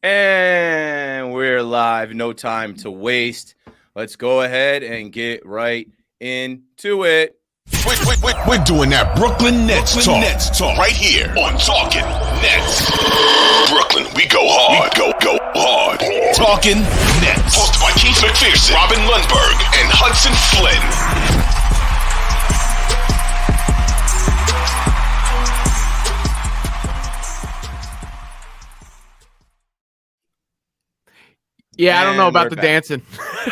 And we're live. No time to waste. Let's go ahead and get right into it. We're doing that Brooklyn Nets talk right here on Talkin Nets. Brooklyn, we go hard. Go hard. Talkin Nets. Hosted by Keith McPherson, Robin Lundberg, and Hudson Flynn. Yeah, I don't know about the dancing.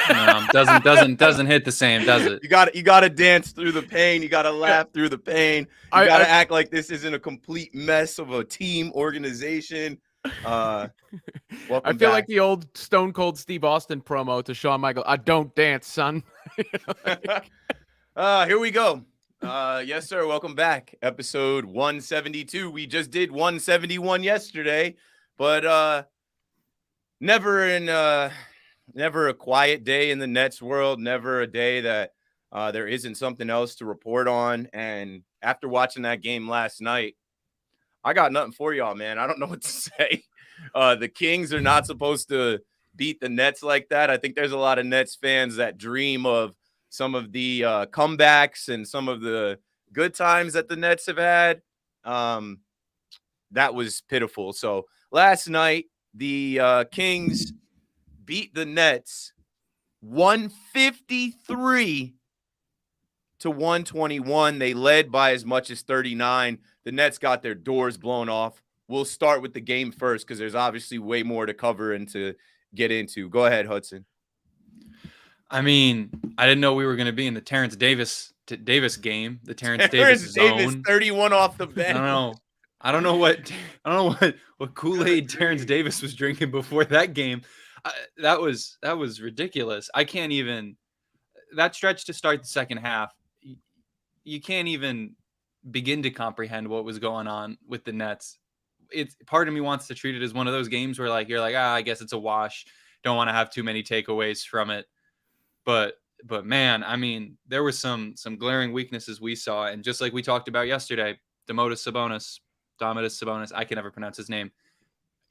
No, doesn't hit the same, does it? You got to dance through the pain. You got to laugh through the pain. You got to act like this isn't a complete mess of a team organization. I feel like the old Stone Cold Steve Austin promo to Shawn Michaels. I don't dance, son. Here we go. Yes, sir. Welcome back. Episode 172. We just did 171 yesterday, but never a quiet day in the Nets world. Never a day that there isn't something else to report on. And after watching that game last night, I got nothing for y'all, man. I don't know what to say. The Kings are not supposed to beat the Nets like that. I think there's a lot of Nets fans that dream of some of the comebacks and some of the good times that the Nets have had. That was pitiful. So last night, the Kings beat the Nets 153 to 121. They led by as much as 39. The Nets got their doors blown off. We'll start with the game first because there's obviously way more to cover and to get into. Go ahead, Hudson. I mean, I didn't know we were going to be in the Terrence Davis game. The Terrence Davis zone. 31 off the bench. I don't know what Kool-Aid Terrence Davis was drinking before that game. That was ridiculous. I can't even that stretch to start the second half. You can't even begin to comprehend what was going on with the Nets. It's part of me wants to treat it as one of those games where you're like, I guess it's a wash. Don't want to have too many takeaways from it. But man, I mean, there were some glaring weaknesses we saw, and just like we talked about yesterday, Domantas Sabonis, I can never pronounce his name.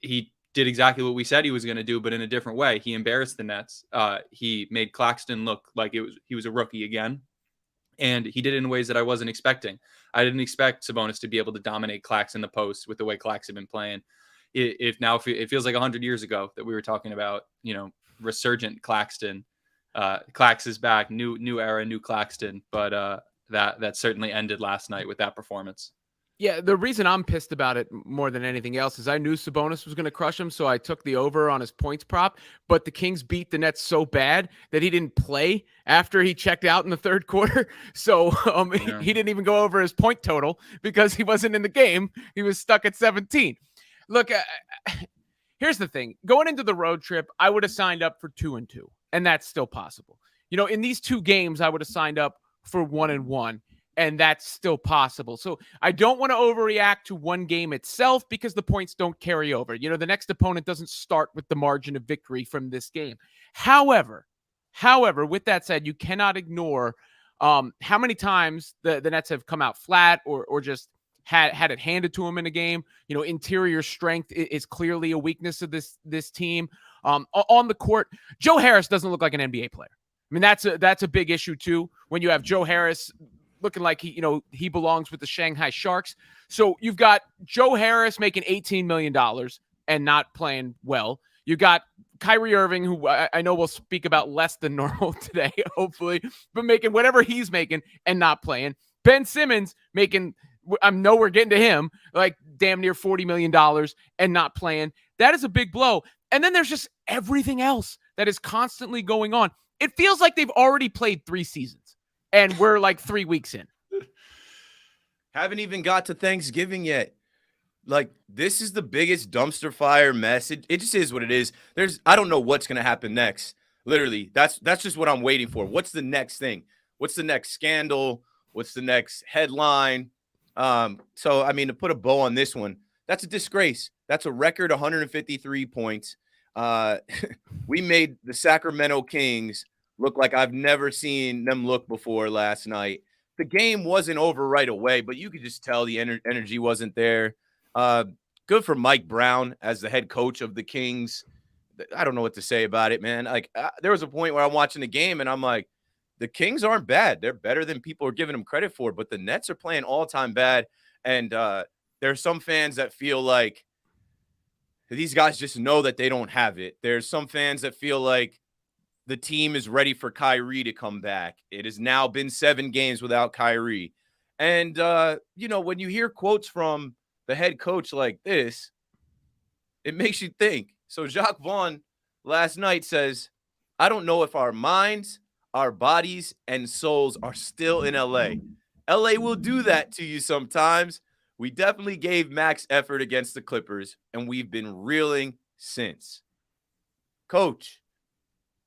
He did exactly what we said he was going to do, but in a different way. He embarrassed the Nets. He made Claxton look like he was a rookie again, and he did it in ways that I wasn't expecting. I didn't expect Sabonis to be able to dominate Clax in the post with the way Clax had been playing. It feels like 100 years ago that we were talking about, resurgent Claxton. Clax is back, new era, new Claxton, but that certainly ended last night with that performance. Yeah, the reason I'm pissed about it more than anything else is I knew Sabonis was going to crush him, so I took the over on his points prop, but the Kings beat the Nets so bad that he didn't play after he checked out in the third quarter, so he didn't even go over his point total because he wasn't in the game. He was stuck at 17. Look, here's the thing. Going into the road trip, I would have signed up for 2-2, and that's still possible. In these two games, I would have signed up for 1-1. And that's still possible. So I don't want to overreact to one game itself because the points don't carry over. The next opponent doesn't start with the margin of victory from this game. However, with that said, you cannot ignore how many times the Nets have come out flat or just had it handed to them in a game. Interior strength is clearly a weakness of this team. On the court, Joe Harris doesn't look like an NBA player. I mean, that's a big issue too. When you have Joe Harris looking like he belongs with the Shanghai Sharks. So you've got Joe Harris making $18 million and not playing well. You got Kyrie Irving, who I know we'll speak about less than normal today, hopefully, but making whatever he's making and not playing. Ben Simmons making, I know we're getting to him, like damn near $40 million and not playing. That is a big blow. And then there's just everything else that is constantly going on. It feels like they've already played 3 seasons. And we're like 3 weeks in. Haven't even got to Thanksgiving yet. This is the biggest dumpster fire mess. It just is what it is. I don't know what's going to happen next. Literally, that's just what I'm waiting for. What's the next thing? What's the next scandal? What's the next headline? So, I mean, to put a bow on this one, that's a disgrace. That's a record 153 points. We made the Sacramento Kings look like I've never seen them look before last night. The game wasn't over right away, but you could just tell the energy wasn't there. good for Mike Brown as the head coach of the Kings. I don't know what to say about it, man. Like there was a point where I'm watching the game and I'm like, the Kings aren't bad. They're better than people are giving them credit for, but the Nets are playing all-time bad. And there are some fans that feel like these guys just know that they don't have it. There's some fans that feel like the team is ready for Kyrie to come back. It has now been 7 games without Kyrie. And, when you hear quotes from the head coach like this, it makes you think. So Jacques Vaughn last night says, I don't know if our minds, our bodies, and souls are still in LA. LA will do that to you sometimes. We definitely gave max effort against the Clippers, and we've been reeling since. Coach,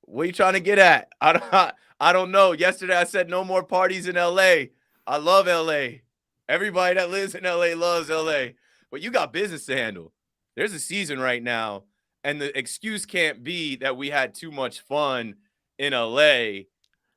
what are you trying to get at? I don't know. Yesterday I said no more parties in LA. I love LA. Everybody that lives in LA loves LA. But you got business to handle. There's a season right now, and the excuse can't be that we had too much fun in LA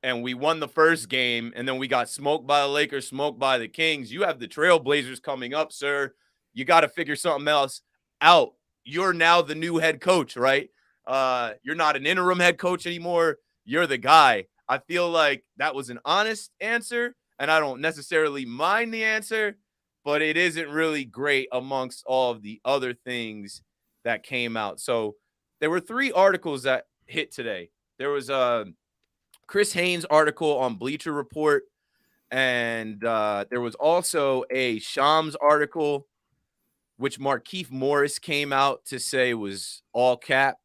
and we won the first game, and then we got smoked by the Lakers, smoked by the Kings. You have the Trailblazers coming up, sir. You got to figure something else out. You're now the new head coach, right? You're not an interim head coach anymore. You're the guy. I feel like that was an honest answer, and I don't necessarily mind the answer, but it isn't really great amongst all of the other things that came out. So there were 3 articles that hit today. There was Chris Haynes' article on Bleacher Report, and there was also a Shams article, which Markieff Morris came out to say was all cap,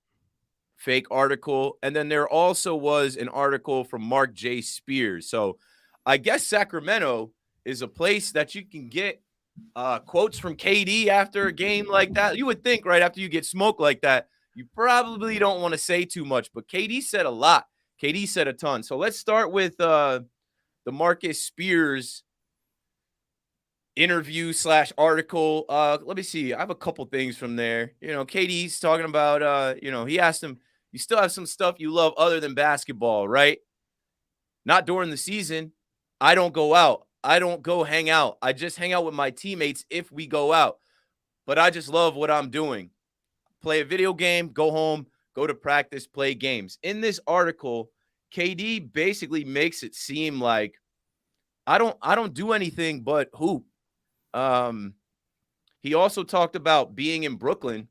fake article. And then there also was an article from Mark J. Spears. So I guess Sacramento is a place that you can get quotes from KD after a game like that. You would think right after you get smoked like that, you probably don't want to say too much, but KD said a lot. KD said a ton. So let's start with the Marcus Spears interview / article. Let me see. I have a couple things from there. KD's talking about, he asked him, you still have some stuff you love other than basketball, right? Not during the season. I don't go out. I don't go hang out. I just hang out with my teammates if we go out. But I just love what I'm doing. Play a video game, go home, go to practice, play games. In this article, KD basically makes it seem like I don't do anything but hoop. He also talked about being in Brooklyn,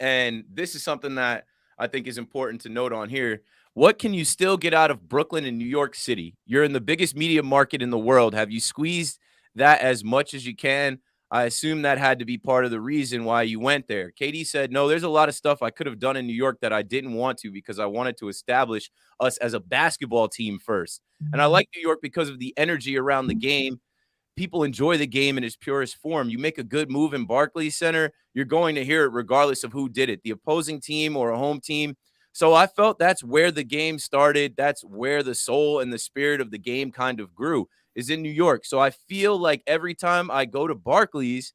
and this is something that I think is important to note on here. What can you still get out of Brooklyn and New York City? You're in the biggest media market in the world. Have you squeezed that as much as you can? I assume that had to be part of the reason why you went there. KD said, no, there's a lot of stuff I could have done in New York that I didn't want to because I wanted to establish us as a basketball team first. And I like New York because of the energy around the game. People enjoy the game in its purest form. You make a good move in Barclays Center, you're going to hear it regardless of who did it, the opposing team or a home team. So I felt that's where the game started. That's where the soul and the spirit of the game kind of grew, is in New York. So I feel like every time I go to Barclays,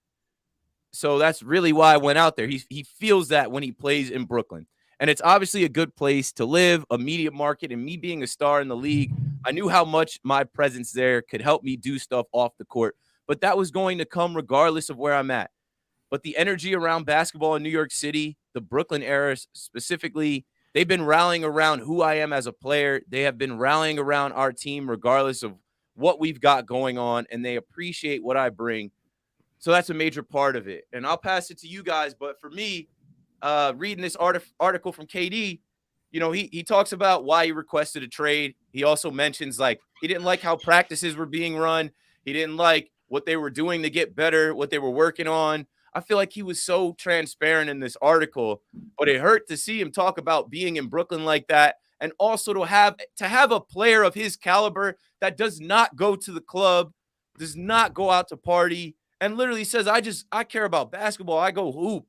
so that's really why I went out there. He feels that when he plays in Brooklyn. And it's obviously a good place to live, a media market, and me being a star in the league, I knew how much my presence there could help me do stuff off the court. But that was going to come regardless of where I'm at. But the energy around basketball in New York City, the Brooklyn era specifically, they've been rallying around who I am as a player. They have been rallying around our team regardless of what we've got going on, and they appreciate what I bring. So that's a major part of it. And I'll pass it to you guys. But for me, reading this article from KD, he talks about why he requested a trade. He also mentions like he didn't like how practices were being run. He didn't like what they were doing to get better, what they were working on. I feel like he was so transparent in this article, but it hurt to see him talk about being in Brooklyn like that, and also to have a player of his caliber that does not go to the club, does not go out to party, and literally says, I care about basketball. I go hoop.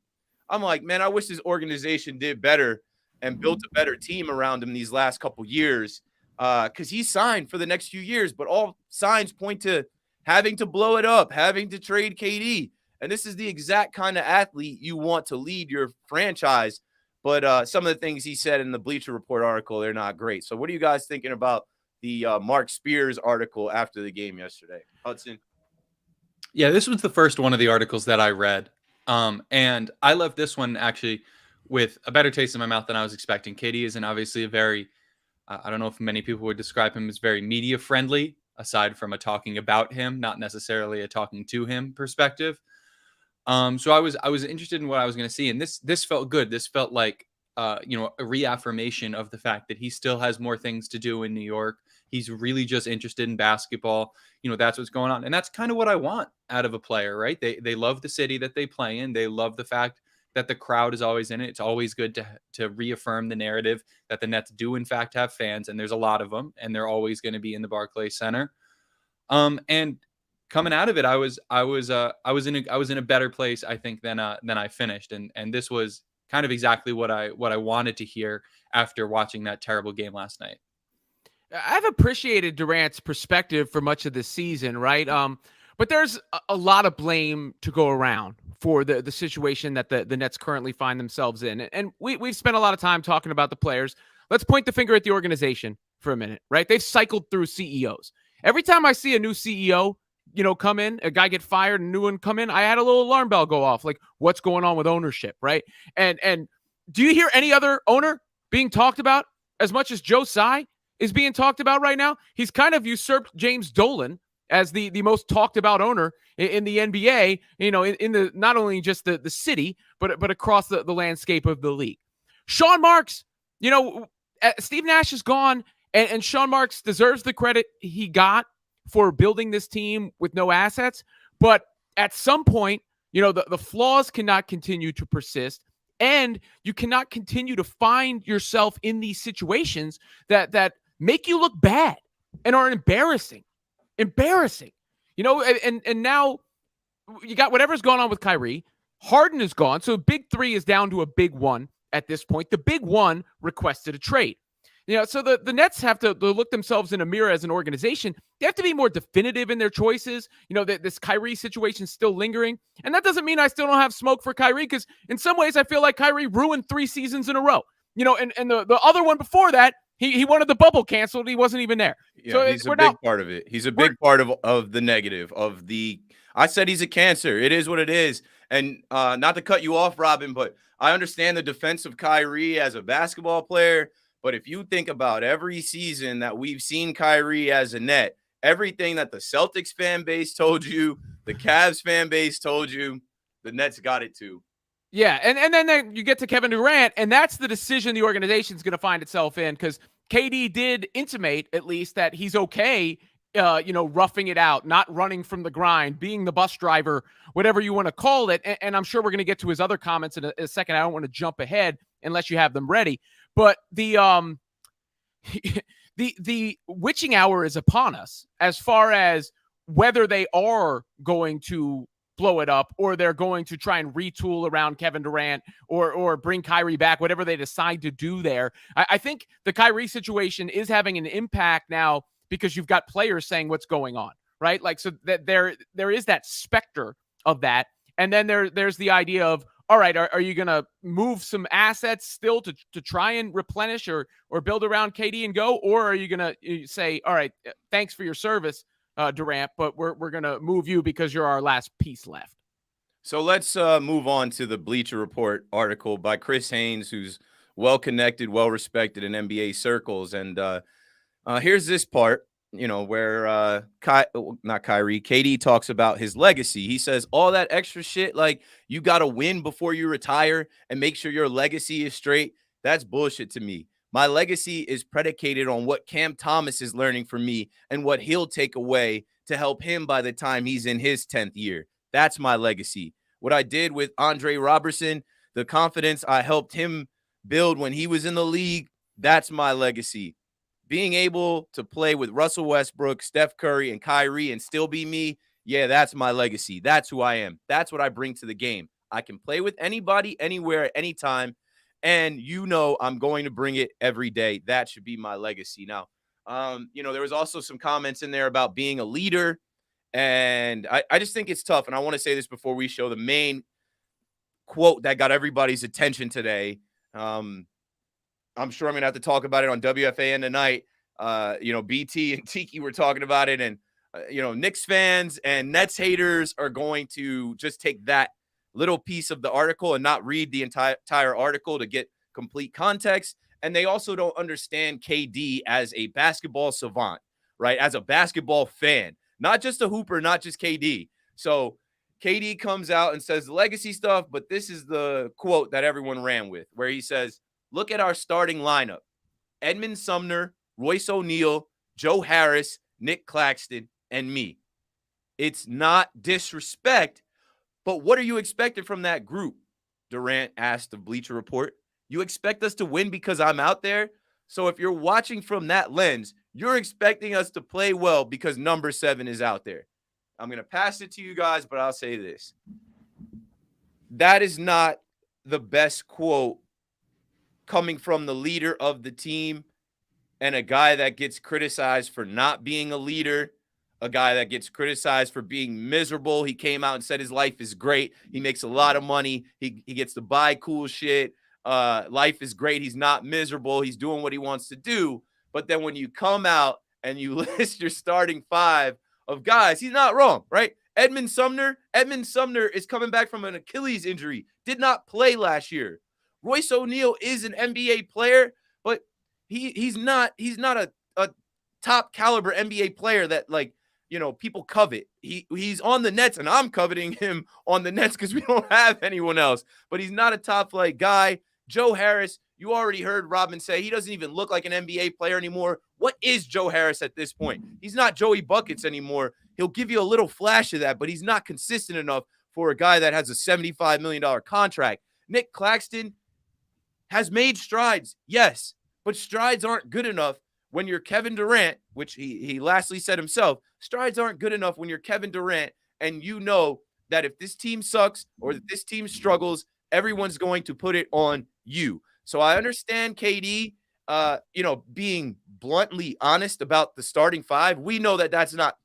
I'm like, man, I wish this organization did better and built a better team around him these last couple years, because he signed for the next few years, but all signs point to having to blow it up, having to trade KD. And this is the exact kind of athlete you want to lead your franchise. But some of the things he said in the Bleacher Report article, they're not great. So what are you guys thinking about the Mark Spears article after the game yesterday? Hudson? Yeah, this was the first one of the articles that I read. And I left this one actually with a better taste in my mouth than I was expecting. KD isn't obviously a very, I don't know if many people would describe him as very media friendly, aside from a talking about him, not necessarily a talking to him perspective. So I was interested in what I was going to see, and this felt good. This felt like a reaffirmation of the fact that he still has more things to do in New York. He's really just interested in basketball. That's what's going on, and that's kind of what I want out of a player, right? They love the city that they play in. They love the fact that the crowd is always in it. It's always good to reaffirm the narrative that the Nets do in fact have fans, and there's a lot of them, and they're always going to be in the Barclays Center. And coming out of it, I was in a better place, I think, than I finished, and this was kind of exactly what I wanted to hear after watching that terrible game last night. I've appreciated Durant's perspective for much of this season, right? But there's a lot of blame to go around for the situation that the Nets currently find themselves in. And we've spent a lot of time talking about the players. Let's point the finger at the organization for a minute, right? They've cycled through CEOs. Every time I see a new CEO, come in, a guy get fired, a new one come in, I had a little alarm bell go off, like what's going on with ownership, right? And do you hear any other owner being talked about as much as Joe Tsai is being talked about right now? He's kind of usurped James Dolan as the most talked about owner in the NBA, in the not only just the city, but across the landscape of the league. Sean Marks, Steve Nash is gone, and Sean Marks deserves the credit he got for building this team with no assets. But at some point, the flaws cannot continue to persist, and you cannot continue to find yourself in these situations that make you look bad and are embarrassing. And now you got whatever's going on with Kyrie. Harden is gone, so big three is down to a big one at this point. The big one requested a trade. So the Nets have to look themselves in a mirror as an organization. They have to be more definitive in their choices. This Kyrie situation is still lingering. And that doesn't mean I still don't have smoke for Kyrie, because in some ways I feel like Kyrie ruined 3 seasons in a row. And the other one before that, he wanted the bubble canceled. He wasn't even there. Yeah, so he's a big part of it. He's a big part of the negative of the. I said he's a cancer. It is what it is. And not to cut you off, Robin, but I understand the defense of Kyrie as a basketball player. But if you think about every season that we've seen Kyrie as a Net, everything that the Celtics fan base told you, the Cavs fan base told you, the Nets got it too. Yeah, and then you get to Kevin Durant, and that's the decision the organization is going to find itself in, because KD did intimate at least that he's okay, roughing it out, not running from the grind, being the bus driver, whatever you want to call it. And I'm sure we're going to get to his other comments in a second. I don't want to jump ahead unless you have them ready. But the the witching hour is upon us as far as whether they are going to blow it up or they're going to try and retool around Kevin Durant or bring Kyrie back, whatever they decide to do there. I think the Kyrie situation is having an impact now because you've got players saying what's going on, right? Like, so that there is that specter of that. And then there's the idea of, all right, are you going to move some assets still to try and replenish or build around KD and go? Or are you going to say, all right, thanks for your service, Durant, but we're going to move you because you're our last piece left? So let's move on to the Bleacher Report article by Chris Haynes, who's well-connected, well-respected in NBA circles. And here's this part, where KD talks about his legacy. He says all that extra shit, like you got to win before you retire and make sure your legacy is straight. That's bullshit to me. My legacy is predicated on what Cam Thomas is learning from me and what he'll take away to help him by the time he's in his 10th year. That's my legacy. What I did with Andre Robertson, the confidence I helped him build when he was in the league, that's my legacy. Being able to play with Russell Westbrook, Steph Curry, and Kyrie and still be me, yeah, that's my legacy. That's who I am. That's what I bring to the game. I can play with anybody, anywhere, at any time, and I'm going to bring it every day. That should be my legacy. Now, there was also some comments in there about being a leader, and I just think it's tough, and I want to say this before we show the main quote that got everybody's attention today. I'm sure I'm going to have to talk about it on WFAN tonight. BT and Tiki were talking about it, and, Knicks fans and Nets haters are going to just take that little piece of the article and not read the entire article to get complete context. And they also don't understand KD as a basketball savant, right? As a basketball fan, not just a hooper, not just KD. So KD comes out and says the legacy stuff, but this is the quote that everyone ran with, where he says, look at our starting lineup. Edmund Sumner, Royce O'Neal, Joe Harris, Nick Claxton, and me. It's not disrespect, but what are you expecting from that group? Durant asked of Bleacher Report. You expect us to win because I'm out there? So if you're watching from that lens, you're expecting us to play well because number 7 is out there. I'm going to pass it to you guys, but I'll say this. That is not the best quote coming from the leader of the team and a guy that gets criticized for not being a leader, a guy that gets criticized for being miserable. He came out and said his life is great. He makes a lot of money. He gets to buy cool shit. Life is great. He's not miserable. He's doing what he wants to do. But then when you come out and you list your starting 5 of guys, he's not wrong, right? Edmund Sumner is coming back from an Achilles injury, did not play last year. Royce O'Neal is an NBA player, but he's not a top caliber NBA player that, like, you know, people covet. He's on the Nets, and I'm coveting him on the Nets because we don't have anyone else. But he's not a top flight guy. Joe Harris, you already heard Rodman say he doesn't even look like an NBA player anymore. What is Joe Harris at this point? He's not Joey Buckets anymore. He'll give you a little flash of that, but he's not consistent enough for a guy that has a $75 million contract. Nick Claxton has made strides, yes, but strides aren't good enough when you're Kevin Durant, which he lastly said himself. Strides aren't good enough when you're Kevin Durant, and you know that if this team sucks or that this team struggles, everyone's going to put it on you. So I understand KD, being bluntly honest about the starting 5. We know that that's not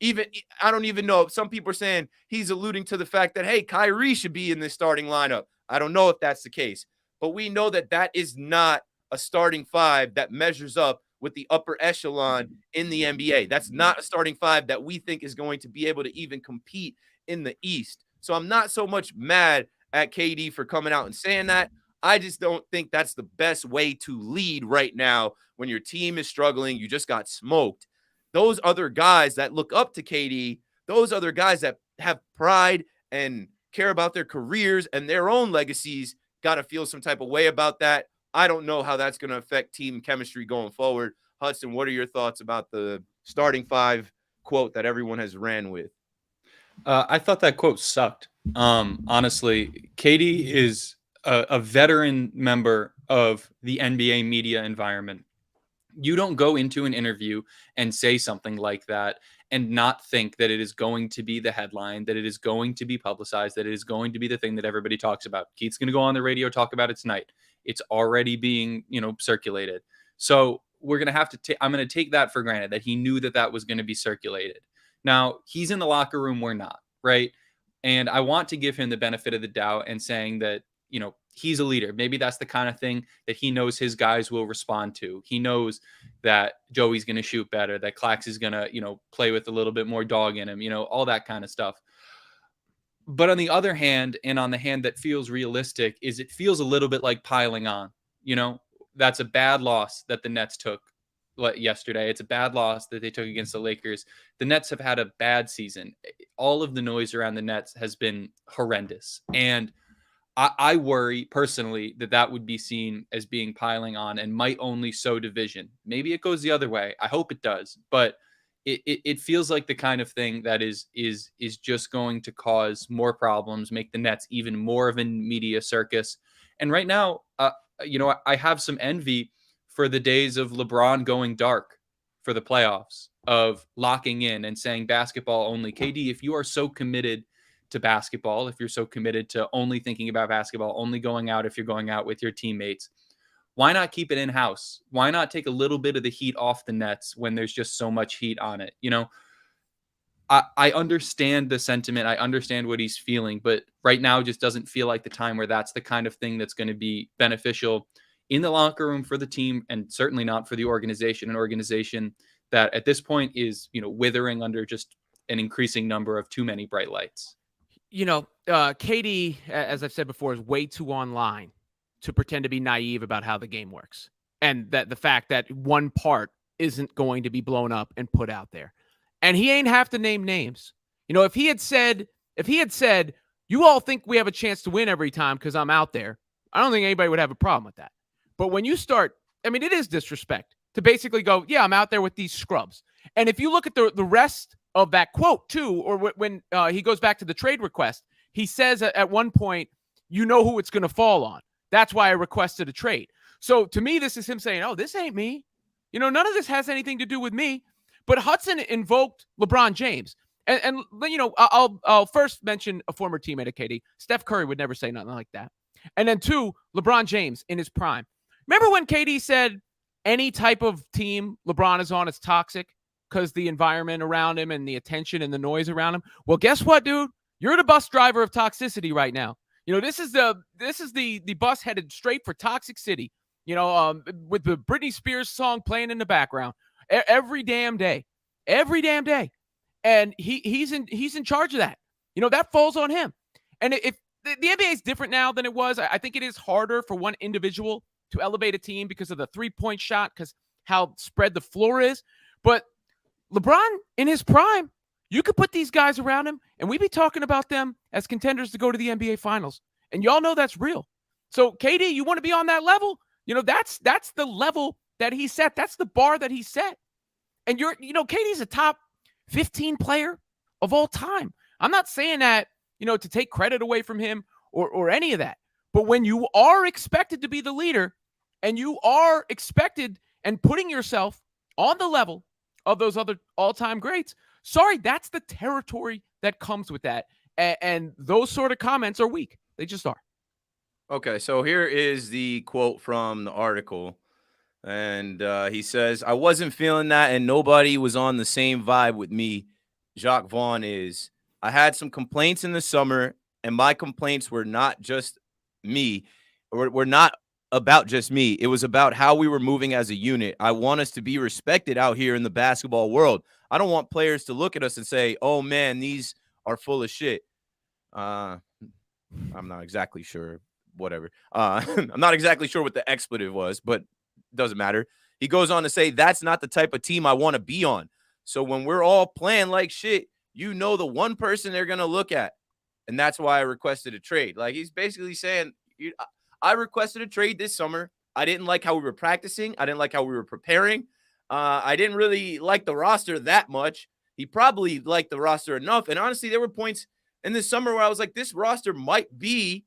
even, I don't even know. Some people are saying he's alluding to the fact that, hey, Kyrie should be in this starting lineup. I don't know if that's the case, but we know that that is not a starting 5 that measures up with the upper echelon in the NBA. That's not a starting 5 that we think is going to be able to even compete in the East. So I'm not so much mad at KD for coming out and saying that. I just don't think that's the best way to lead right now when your team is struggling. You just got smoked. Those other guys that look up to KD, those other guys that have pride and care about their careers and their own legacies, got to feel some type of way about that. I don't know how that's going to affect team chemistry going forward. Hudson, what are your thoughts about the starting 5 quote that everyone has ran with? I thought that quote sucked. Honestly, KD is a veteran member of the NBA media environment. You don't go into an interview and say something like that and not think that it is going to be the headline, that it is going to be publicized, that it is going to be the thing that everybody talks about. Keith's going to go on the radio, talk about it tonight. It's already being, circulated. So we're going to have to I'm going to take that for granted that he knew that that was going to be circulated. Now, he's in the locker room, we're not, right? And I want to give him the benefit of the doubt and saying that, he's a leader. Maybe that's the kind of thing that he knows his guys will respond to. He knows that Joey's going to shoot better, that Clax is going to, play with a little bit more dog in him, all that kind of stuff. But on the other hand, and on the hand that feels realistic, is it feels a little bit like piling on. That's a bad loss that the Nets took yesterday. It's a bad loss that they took against the Lakers. The Nets have had a bad season. All of the noise around the Nets has been horrendous. And I worry personally that would be seen as being piling on and might only sow division. Maybe it goes the other way. I hope it does. But it feels like the kind of thing that is just going to cause more problems, make the Nets even more of a media circus. And right now, I have some envy for the days of LeBron going dark for the playoffs, of locking in and saying basketball only. KD, if you are so committed to basketball, if you're so committed to only thinking about basketball, only going out if you're going out with your teammates, why not keep it in-house? Why not take a little bit of the heat off the Nets when there's just so much heat on it? I understand the sentiment. I understand what he's feeling, but right now just doesn't feel like the time where that's the kind of thing that's going to be beneficial in the locker room for the team, and certainly not for the organization, an organization that at this point is, withering under just an increasing number of too many bright lights. KD, as I've said before, is way too online to pretend to be naive about how the game works. And that the fact that one part isn't going to be blown up and put out there. And he ain't have to name names. If he had said, you all think we have a chance to win every time because I'm out there, I don't think anybody would have a problem with that. But when you start, it is disrespect to basically go, yeah, I'm out there with these scrubs. And if you look at the rest of that quote too, or when he goes back to the trade request, he says at one point, you know who it's going to fall on. That's why I requested a trade. So to me, this is him saying, oh, this ain't me. None of this has anything to do with me. But Hudson invoked LeBron James. And I'll first mention a former teammate of KD. Steph Curry would never say nothing like that. And then two, LeBron James in his prime. Remember when KD said any type of team LeBron is on is toxic because the environment around him and the attention and the noise around him? Well, guess what, dude? You're the bus driver of toxicity right now. This is the bus headed straight for Toxic City. With the Britney Spears song playing in the background every damn day, and he's in charge of that. That falls on him. And if the NBA is different now than it was, I think it is harder for one individual to elevate a team because of the 3-point shot, because how spread the floor is. But LeBron in his prime, you could put these guys around him, and we'd be talking about them as contenders to go to the NBA Finals. And y'all know that's real. So, KD, you want to be on that level? That's the level that he set. That's the bar that he set. And KD's a top 15 player of all time. I'm not saying that, to take credit away from him or any of that. But when you are expected to be the leader and you are expected and putting yourself on the level of those other all-time greats, sorry, that's the territory that comes with that. And those sort of comments are weak. They just are. Okay, so here is the quote from the article. And he says, I wasn't feeling that, and nobody was on the same vibe with me. Jacques Vaughn is. I had some complaints in the summer, and my complaints were not just me, or were not about just me. It was about how we were moving as a unit. I want us to be respected out here in the basketball world. I don't want players to look at us and say, oh, man, these are full of shit. I'm not exactly sure. Whatever. I'm not exactly sure what the expletive was, but doesn't matter. He goes on to say, that's not the type of team I want to be on. So when we're all playing like shit, the one person they're going to look at. And that's why I requested a trade. Like, he's basically saying, I requested a trade this summer. I didn't like how we were practicing. I didn't like how we were preparing. I didn't really like the roster that much. He probably liked the roster enough. And honestly, there were points in this summer where I was like, this roster might be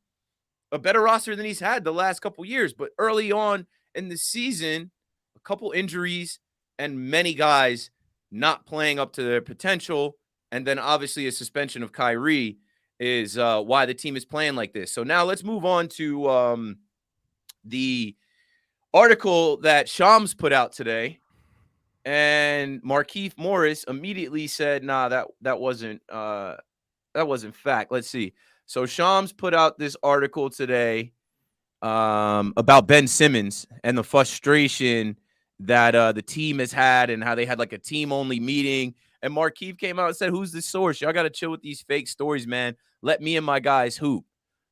a better roster than he's had the last couple years. But early on in the season, a couple injuries and many guys not playing up to their potential. And then obviously a suspension of Kyrie is why the team is playing like this. So now let's move on to the article that Shams put out today. And Markieff Morris immediately said, nah, that wasn't fact. Let's see. So Shams put out this article today about Ben Simmons and the frustration that the team has had and how they had like a team-only meeting. And Markieff came out and said, who's the source? Y'all got to chill with these fake stories, man. Let me and my guys hoop.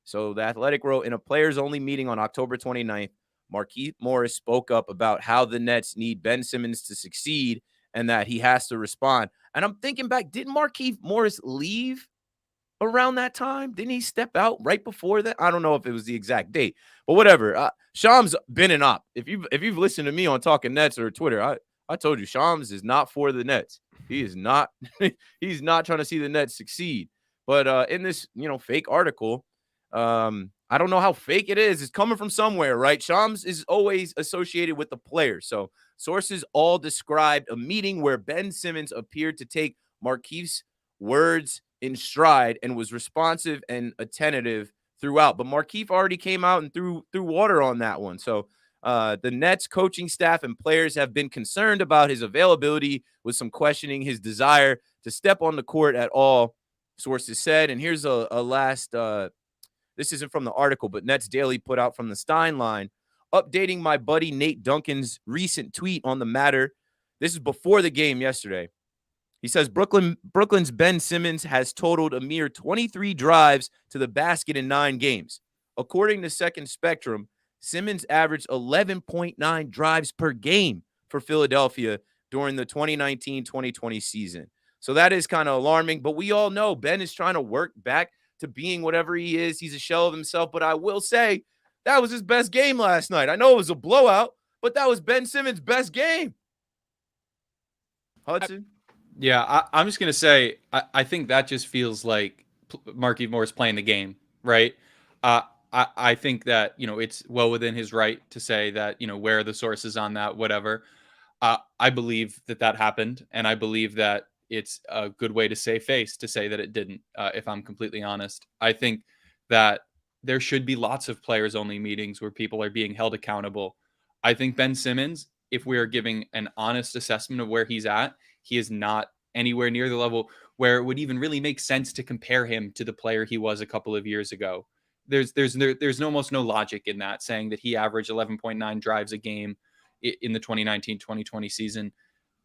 So the Athletic wrote, in a players-only meeting on October 29th, Markieff Morris spoke up about how the Nets need Ben Simmons to succeed and that he has to respond. And I'm thinking back, didn't Markieff Morris leave around that time? Didn't he step out right before that? I don't know if it was the exact date, but whatever. Shams been an op. If you've listened to me on Talkin Nets or Twitter, I told you Shams is not for the Nets. He is not. He's not trying to see the Nets succeed. But in this fake article, I don't know how fake it is. It's coming from somewhere, right? Shams is always associated with the player. So sources all described a meeting where Ben Simmons appeared to take Markieff's words in stride and was responsive and attentive throughout. But Markieff already came out and threw water on that one. So the Nets coaching staff and players have been concerned about his availability, with some questioning his desire to step on the court at all, sources said. And here's a last, this isn't from the article, but Nets Daily put out from the Stein line, updating my buddy Nate Duncan's recent tweet on the matter. This is before the game yesterday. He says Brooklyn's Ben Simmons has totaled a mere 23 drives to the basket in 9 games. According to Second Spectrum, Simmons averaged 11.9 drives per game for Philadelphia during the 2019-2020 season. So that is kind of alarming, but we all know Ben is trying to work back to being whatever he is. He's a shell of himself, but I will say that was his best game last night. I know it was a blowout, but that was Ben Simmons' best game. Hudson? Yeah, I'm just going to say, I think that just feels like Markieff Morris playing the game, right? I think that, it's well within his right to say that, where are the sources on that, whatever. I believe that happened, and I believe that it's a good way to save face to say that it didn't, if I'm completely honest. I think that there should be lots of players-only meetings where people are being held accountable. I think Ben Simmons, if we are giving an honest assessment of where he's at, he is not anywhere near the level where it would even really make sense to compare him to the player he was a couple of years ago. There's almost no logic in that, saying that he averaged 11.9 drives a game in the 2019-2020 season,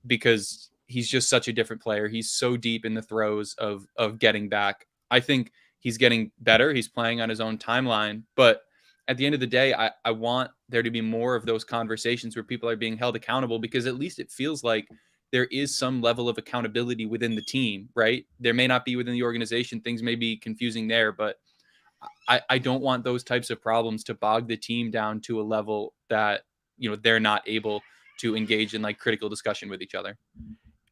because he's just such a different player. He's so deep in the throes of getting back. I think he's getting better. He's playing on his own timeline, but at the end of the day, I want there to be more of those conversations where people are being held accountable, because at least it feels like there is some level of accountability within the team, right? There may not be within the organization. Things may be confusing there, but I don't want those types of problems to bog the team down to a level that, they're not able to engage in like critical discussion with each other.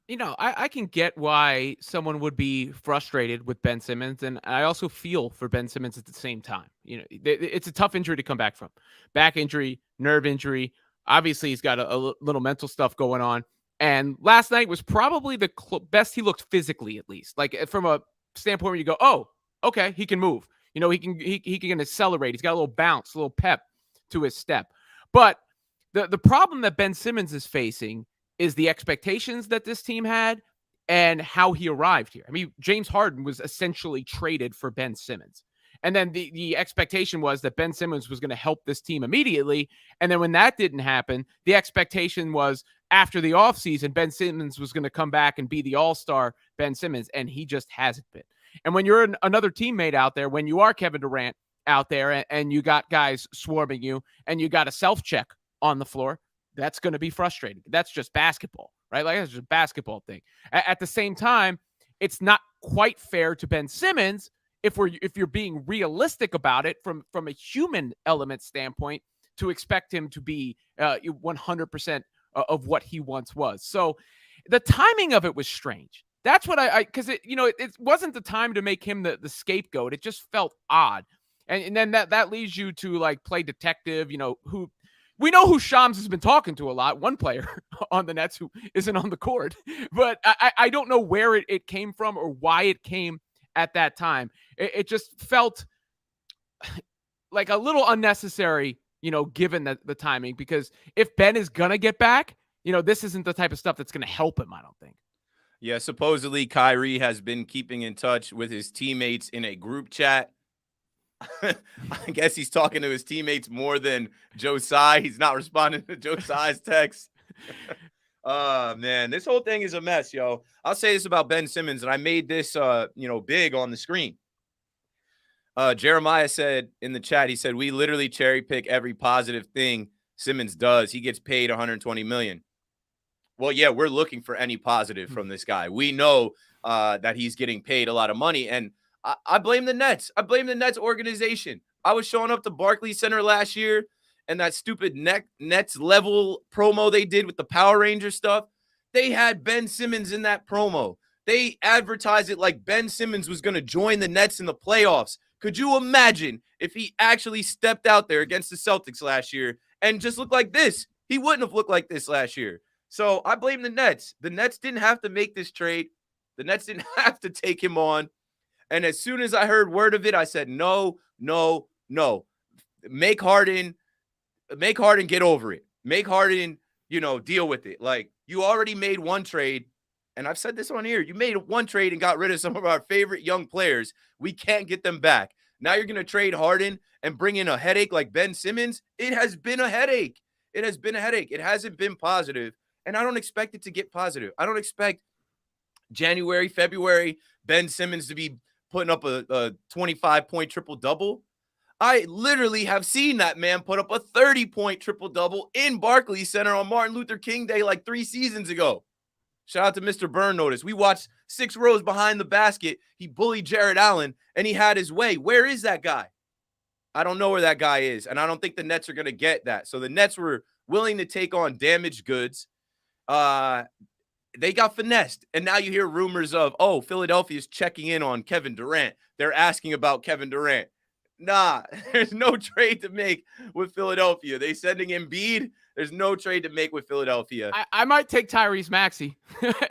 I can get why someone would be frustrated with Ben Simmons, and I also feel for Ben Simmons at the same time. It's a tough injury to come back from. Back injury, nerve injury. Obviously, he's got a little mental stuff going on. And last night was probably the best he looked physically, at least. Like from a standpoint where you go, oh, okay, he can move. He can accelerate. He's got a little bounce, a little pep to his step. But the problem that Ben Simmons is facing is the expectations that this team had and how he arrived here. I mean, James Harden was essentially traded for Ben Simmons. And then the expectation was that Ben Simmons was going to help this team immediately. And then when that didn't happen, the expectation was after the offseason, Ben Simmons was going to come back and be the all-star Ben Simmons, and he just hasn't been. And when you're another teammate out there, when you are Kevin Durant out there and you got guys swarming you and you got a self-check on the floor, that's going to be frustrating. That's just basketball, right? Like, that's just a basketball thing. At the same time, it's not quite fair to Ben Simmons if you're being realistic about it from a human element standpoint to expect him to be 100% of what he once was. So the timing of it was strange. That's what because it wasn't the time to make him the scapegoat. It just felt odd. And then that leads you to like play detective, who we know who Shams has been talking to a lot, one player on the Nets who isn't on the court, but I don't know where it came from or why it came at that time. It just felt like a little unnecessary, given the timing, because if Ben is going to get back, this isn't the type of stuff that's going to help him, I don't think. Yeah, supposedly Kyrie has been keeping in touch with his teammates in a group chat. I guess he's talking to his teammates more than Joe Tsai. He's not responding to Joe Tsai's text. Man, this whole thing is a mess, yo. I'll say this about Ben Simmons, and I made this, big on the screen. Jeremiah said in the chat, he said, we literally cherry pick every positive thing Simmons does. He gets paid $120 million. Well, yeah, we're looking for any positive from this guy. We know that he's getting paid a lot of money, and I blame the Nets. I blame the Nets organization. I was showing up to Barclays Center last year, and that stupid Nets level promo they did with the Power Ranger stuff, they had Ben Simmons in that promo. They advertised it like Ben Simmons was going to join the Nets in the playoffs. Could you imagine if he actually stepped out there against the Celtics last year and just looked like this? He wouldn't have looked like this last year. So I blame the Nets. The Nets didn't have to make this trade. The Nets didn't have to take him on. And as soon as I heard word of it, I said, no. Make Harden get over it. Make Harden, deal with it. Like, you already made one trade. And I've said this on here. You made one trade and got rid of some of our favorite young players. We can't get them back. Now you're going to trade Harden and bring in a headache like Ben Simmons. It has been a headache. It has been a headache. It hasn't been positive. And I don't expect it to get positive. I don't expect January, February, Ben Simmons to be putting up a 25-point triple-double. I literally have seen that man put up a 30-point triple-double in Barclays Center on Martin Luther King Day like 3 seasons ago. Shout out to Mr. Burn Notice. We watched 6 rows behind the basket. He bullied Jared Allen, and he had his way. Where is that guy? I don't know where that guy is, and I don't think the Nets are going to get that. So the Nets were willing to take on damaged goods. They got finessed, and now you hear rumors of, oh, Philadelphia's checking in on Kevin Durant. They're asking about Kevin Durant. Nah, there's no trade to make with Philadelphia. They sending Embiid. There's no trade to make with Philadelphia. I might take Tyrese Maxey.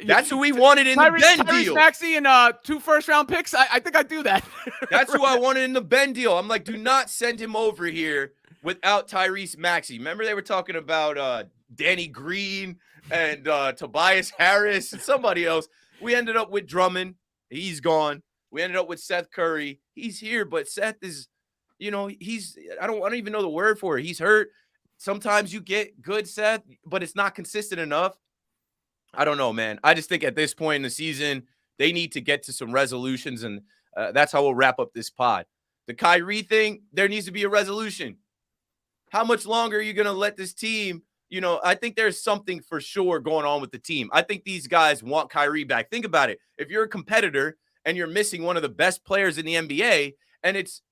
That's who we wanted in the Ben deal. Tyrese Maxey and 2 first-round picks. I think I'd do that. That's who I wanted in the Ben deal. I'm like, do not send him over here without Tyrese Maxey. Remember they were talking about Danny Green and Tobias Harris and somebody else. We ended up with Drummond. He's gone. We ended up with Seth Curry. He's here, but Seth is, I don't even know the word for it. He's hurt. Sometimes you get good Seth, but it's not consistent enough. I don't know, man. I just think at this point in the season, they need to get to some resolutions, and that's how we'll wrap up this pod. The Kyrie thing, there needs to be a resolution. How much longer are you going to let this team, I think there's something for sure going on with the team. I think these guys want Kyrie back. Think about it. If you're a competitor and you're missing one of the best players in the NBA, and it's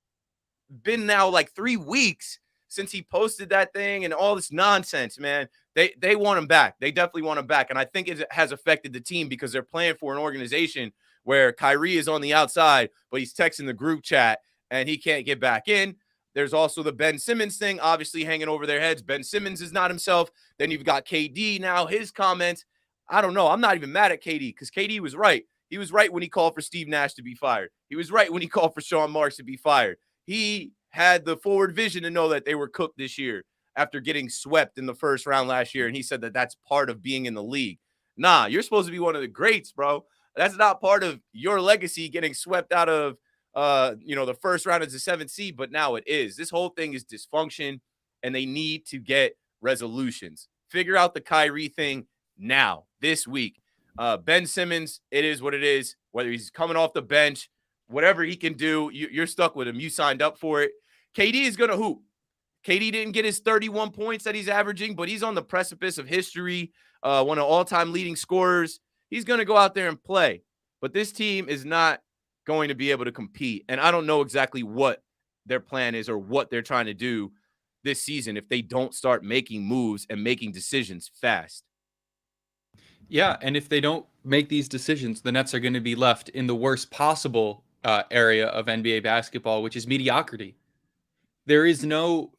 been now like 3 weeks since he posted that thing and all this nonsense, man, they want him back. They definitely want him back. And I think it has affected the team because they're playing for an organization where Kyrie is on the outside, but he's texting the group chat and he can't get back in. There's also the Ben Simmons thing, obviously hanging over their heads. Ben Simmons is not himself. Then you've got KD now, his comments. I don't know. I'm not even mad at KD because KD was right. He was right when he called for Steve Nash to be fired. He was right when he called for Sean Marks to be fired. He had the forward vision to know that they were cooked this year after getting swept in the first round last year. And he said that that's part of being in the league. Nah, you're supposed to be one of the greats, bro. That's not part of your legacy getting swept out of, the first round as a 7th seed, but now it is. This whole thing is dysfunction, and they need to get resolutions. Figure out the Kyrie thing now, this week. Ben Simmons, it is what it is. Whether he's coming off the bench, whatever he can do, you're stuck with him. You signed up for it. KD is going to hoop. KD didn't get his 31 points that he's averaging, but he's on the precipice of history, one of all-time leading scorers. He's going to go out there and play. But this team is not going to be able to compete. And I don't know exactly what their plan is or what they're trying to do this season if they don't start making moves and making decisions fast. Yeah, and if they don't make these decisions, the Nets are going to be left in the worst possible area of NBA basketball, which is mediocrity. There is no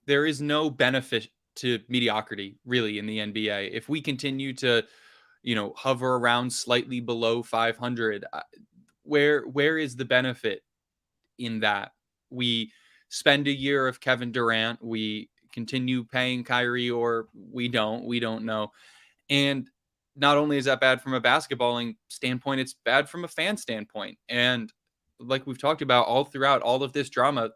benefit to mediocrity really in the NBA. If we continue to, hover around slightly below 500, where is the benefit in that? We spend a year of Kevin Durant, we continue paying Kyrie, or we don't know. And not only is that bad from a basketballing standpoint, it's bad from a fan standpoint. And like we've talked about all throughout all of this drama,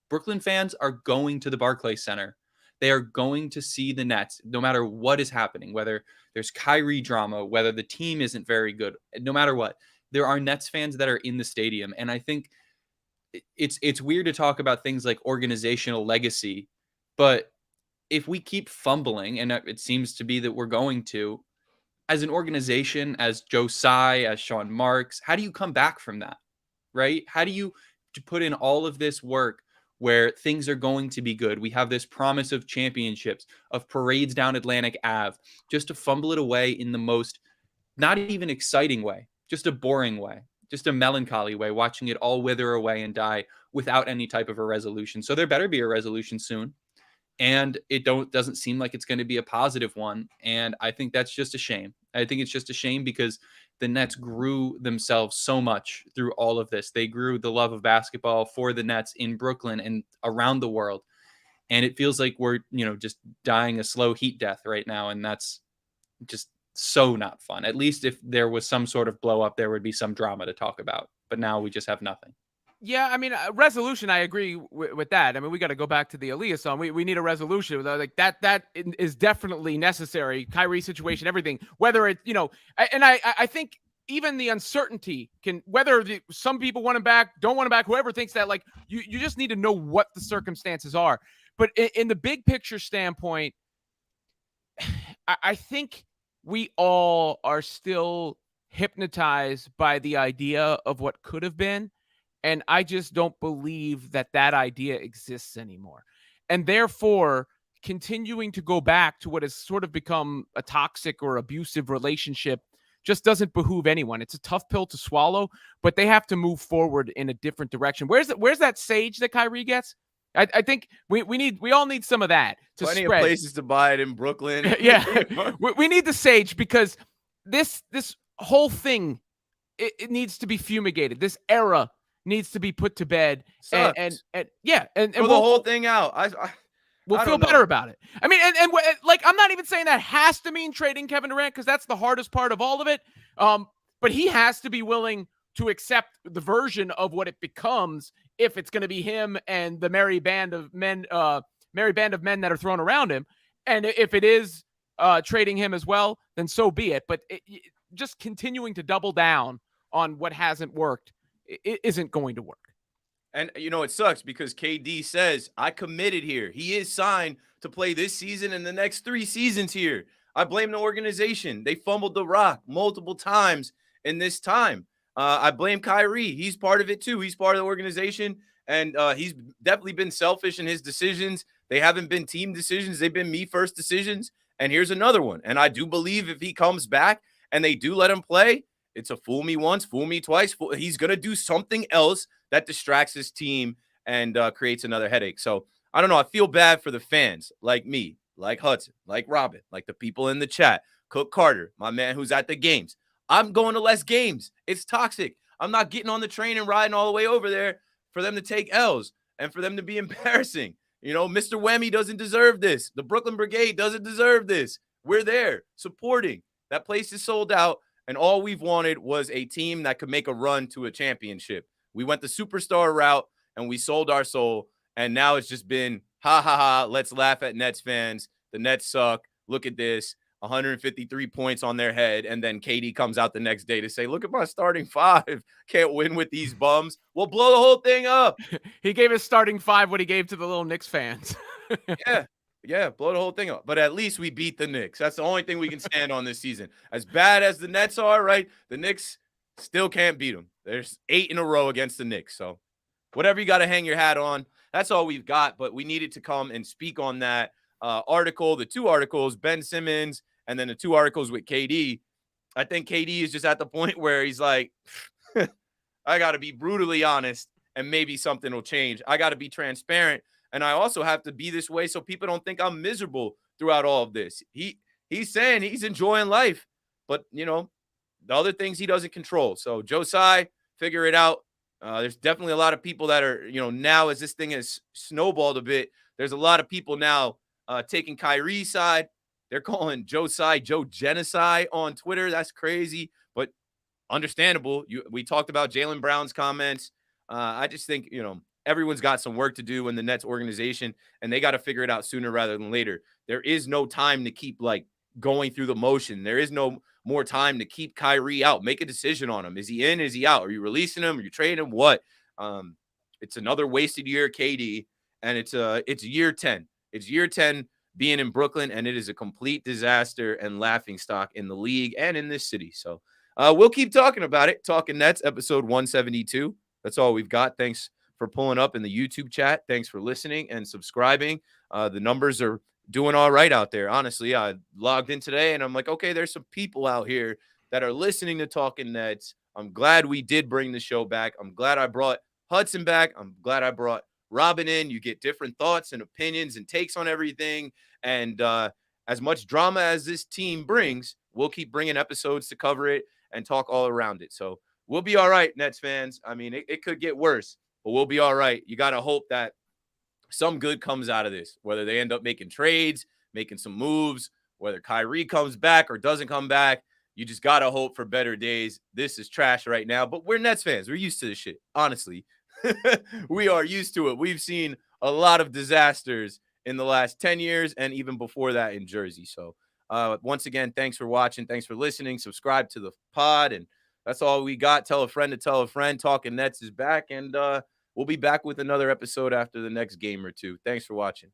Brooklyn fans are going to the Barclays Center. They are going to see the Nets no matter what is happening, whether there's Kyrie drama, whether the team isn't very good, no matter what. There are Nets fans that are in the stadium. And I think it's weird to talk about things like organizational legacy, but if we keep fumbling, and it seems to be that we're going to, as an organization, as Joe Tsai, as Sean Marks, how do you come back from that, right? How do you put in all of this work where things are going to be good? We have this promise of championships, of parades down Atlantic Ave, just to fumble it away in the most not even exciting way, just a boring way, just a melancholy way, watching it all wither away and die without any type of a resolution. So there better be a resolution soon. And it doesn't seem like it's going to be a positive one. And I think that's just a shame. I think it's just a shame because the Nets grew themselves so much through all of this. They grew the love of basketball for the Nets in Brooklyn and around the world. And it feels like we're, just dying a slow heat death right now. And that's just so not fun. At least if there was some sort of blow up, there would be some drama to talk about. But now we just have nothing. Yeah, I mean, resolution, I agree with that. I mean, we got to go back to the Aaliyah song. We need a resolution. Like that is definitely necessary. Kyrie situation, everything. Whether it, and I think even the uncertainty can, whether some people want him back, don't want him back, whoever thinks that, like, you just need to know what the circumstances are. But in the big picture standpoint, I think we all are still hypnotized by the idea of what could have been. And I just don't believe that idea exists anymore. And therefore, continuing to go back to what has sort of become a toxic or abusive relationship just doesn't behoove anyone. It's a tough pill to swallow, but they have to move forward in a different direction. Where's that sage that Kyrie gets? I think we all need some of that to Plenty spread. of places to buy it in Brooklyn. Yeah, we need the sage, because this whole thing, it needs to be fumigated. This era needs to be put to bed. Sucks. And throw the whole thing out. We'll feel better about it. I mean, and like, I'm not even saying that has to mean trading Kevin Durant, because that's the hardest part of all of it. But he has to be willing to accept the version of what it becomes if it's going to be him and the merry band of men that are thrown around him. And if it is trading him as well, then so be it. But just continuing to double down on what hasn't worked, it isn't going to work. And, it sucks because KD says, I committed here. He is signed to play this season and the next 3 seasons here. I blame the organization. They fumbled the rock multiple times in this time. I blame Kyrie. He's part of it too. He's part of the organization, and he's definitely been selfish in his decisions. They haven't been team decisions. They've been me first decisions. And here's another one. And I do believe if he comes back and they do let him play, it's a fool me once, fool me twice. He's going to do something else that distracts his team and creates another headache. So I don't know. I feel bad for the fans like me, like Hudson, like Robin, like the people in the chat, Cook Carter, my man who's at the games. I'm going to less games. It's toxic. I'm not getting on the train and riding all the way over there for them to take L's and for them to be embarrassing. Mr. Whammy doesn't deserve this. The Brooklyn Brigade doesn't deserve this. We're there supporting. That place is sold out, and all we've wanted was a team that could make a run to a championship. We went the superstar route, and we sold our soul, and now it's just been, ha, ha, ha, let's laugh at Nets fans. The Nets suck. Look at this. 153 points on their head, and then KD comes out the next day to say, look at my starting 5. Can't win with these bums. We'll blow the whole thing up. He gave his starting 5 what he gave to the little Knicks fans. Yeah, blow the whole thing up. But at least we beat the Knicks. That's the only thing we can stand on this season. As bad as the Nets are, right, the Knicks still can't beat them. There's 8 in a row against the Knicks. So whatever you got to hang your hat on, that's all we've got. But we needed to come and speak on that article, the 2 articles, Ben Simmons, and then the 2 articles with KD. I think KD is just at the point where he's like, I got to be brutally honest, and maybe something will change. I got to be transparent, and I also have to be this way so people don't think I'm miserable throughout all of this. He's saying he's enjoying life, but, the other things he doesn't control. So, Josiah, figure it out. There's definitely a lot of people that are, now as this thing has snowballed a bit, there's a lot of people now taking Kyrie's side. They're calling Josiah Joe Genocide on Twitter. That's crazy, but understandable. We talked about Jaylen Brown's comments. I just think, everyone's got some work to do in the Nets organization, and they got to figure it out sooner rather than later. There is no time to keep going through the motion. There is no more time to keep Kyrie out. Make a decision on him. Is he in? Is he out? Are you releasing him? Are you trading him? What? It's another wasted year, KD, and it's year 10. It's year 10 being in Brooklyn, and it is a complete disaster and laughingstock in the league and in this city. So we'll keep talking about it. Talkin Nets, episode 172. That's all we've got. Thanks for pulling up in the YouTube chat. Thanks for listening and subscribing. The numbers are doing all right out there. Honestly, I logged in today, and I'm like, okay, there's some people out here that are listening to Talkin Nets. I'm glad we did bring the show back. I'm glad I brought Hudson back. I'm glad I brought Robin in. You get different thoughts and opinions and takes on everything. And as much drama as this team brings, we'll keep bringing episodes to cover it and talk all around it. So we'll be all right, Nets fans. I mean, it could get worse, but we'll be all right. You got to hope that some good comes out of this, whether they end up making trades, making some moves, whether Kyrie comes back or doesn't come back. You just got to hope for better days. This is trash right now, but we're Nets fans. We're used to this shit, honestly. We are used to it. We've seen a lot of disasters in the last 10 years and even before that in Jersey. So once again, thanks for watching. Thanks for listening. Subscribe to the pod and That's all we got. Tell a friend to tell a friend. Talkin Nets is back, and we'll be back with another episode after the next game or two. Thanks for watching.